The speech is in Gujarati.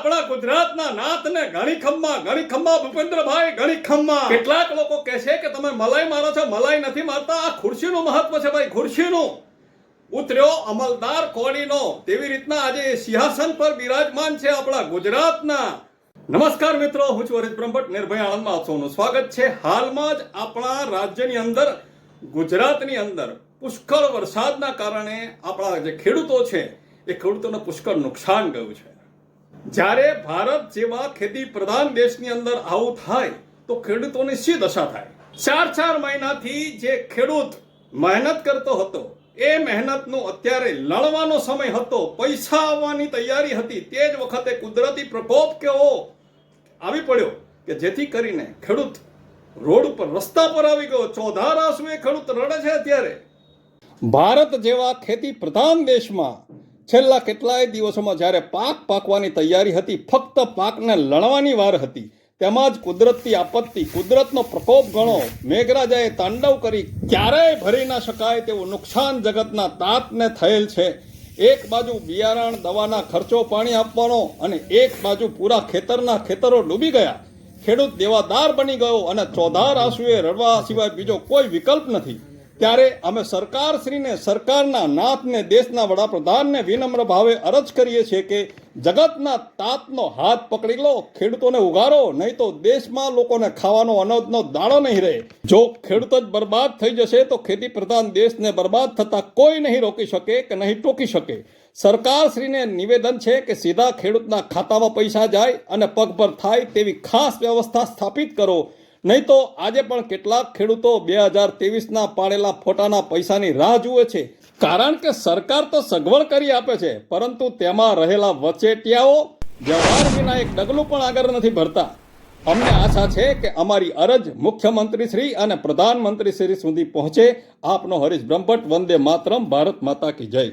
આપણા ગુજરાતના નાથને ઘણી ખમ્મા ભૂપેન્દ્રભાઈ ઘણી ખમ્મા. કેટલાક લોકો કહે છે કે તમે મલાઈ મારો છો, મલાઈ નથી મારતા. આ ખુરશીનું મહત્વ છે ભાઈ, ખુરશીનું. ઉતર્યો અમલદાર કોડીનો, તેવી રીતના આજે સિંહાસન પર બિરાજમાન છે આપણા ગુજરાતના. નમસ્કાર મિત્રો, હું છું હરીશ બ્રહ્મભટ્ટ, નિર્ભય આણંદમાં આપ સૌનું સ્વાગત છે. હાલમાં જ આપણા રાજ્યની અંદર, ગુજરાતની અંદર પુષ્કળ વરસાદના કારણે આપણા જે ખેડૂતો છે એ ખેડૂતોને પુષ્કળ નુકસાન ગયું છે. જ્યારે ભારત જેવા ખેતી પ્રધાન દેશની અંદર આવું થાય તો ખેડૂતોની શી દશા થાય? 4 મહિનાથી જે ખેડૂત મહેનત કરતો હતો, એ મહેનતનું અત્યારે લણવાનો સમય હતો, પૈસા આવવાની તૈયારી હતી, તે જ વખતે કુદરતી પ્રકોપ કેવો આવી પડ્યો કે જેથી કરીને ખેડૂત રોડ ઉપર, રસ્તા પર આવી ગયો. ચોધાર આંસુએ ખેડૂત રડે છે અત્યારે. ભારત જેવા ખેતી પ્રધાન દેશમાં છેલ્લા કેટલાય દિવસોમાં જ્યારે પાક પાકવાની તૈયારી હતી, ફક્ત પાકને લણવાની વાર હતી, તેમાં જ કુદરતી આપત્તિ, કુદરતનો પ્રકોપ ગણો, મેઘરાજાએ તાંડવ કરી ક્યારેય ભરી ના શકાય તેવું નુકસાન જગતના તાતને થયેલ છે. એક બાજુ બિયારણ, દવાના ખર્ચો પાણી આપવાનો, અને એક બાજુ પૂરા ખેતરો ડૂબી ગયા. ખેડૂત દેવાદાર બની ગયો અને ચોધાર આંસુએ રડવા સિવાય બીજો કોઈ વિકલ્પ નથી. ત્યારે અમે સરકારશ્રીને, સરકારના નાથને, દેશના વડાપ્રધાનને વિનમ્ર ભાવે અરજ કરીએ છીએ કે જગતના તાતનો હાથ પકડી લો, ખેડૂતોને ઉગારો, નહીં તો દેશમાં લોકોને ખાવાનો અનાજનો દાડો નહીં રહે. જો ખેડૂત જ બરબાદ થઈ જશે તો ખેતી પ્રધાન દેશને બરબાદ થતા કોઈ નહીં રોકી શકે કે નહીં ટોકી શકે. સરકારશ્રીને નિવેદન છે કે સીધા ખેડૂતના ખાતામાં પૈસા જાય અને પગભર થાય તેવી ખાસ વ્યવસ્થા સ્થાપિત કરો. નહીં તો આજે પણ કેટલાક ખેડૂતો 2023ના પાડેલા ફોટાના પૈસાની રાહ જુએ છે. કારણ કે સરકાર તો સગવડ કરી આપે છે, પરંતુ તેમાં રહેલા વચેટિયાઓ વ્યવહાર વિના એક ડગલું પણ આગળ નથી ભરતા. અમને આશા છે કે અમારી અરજ મુખ્યમંત્રી શ્રી અને પ્રધાનમંત્રી શ્રી સુધી પહોંચે. આપનો હરીશ બ્રહ્મભટ્ટ. વંદે માતરમ. ભારત માતા કી જય.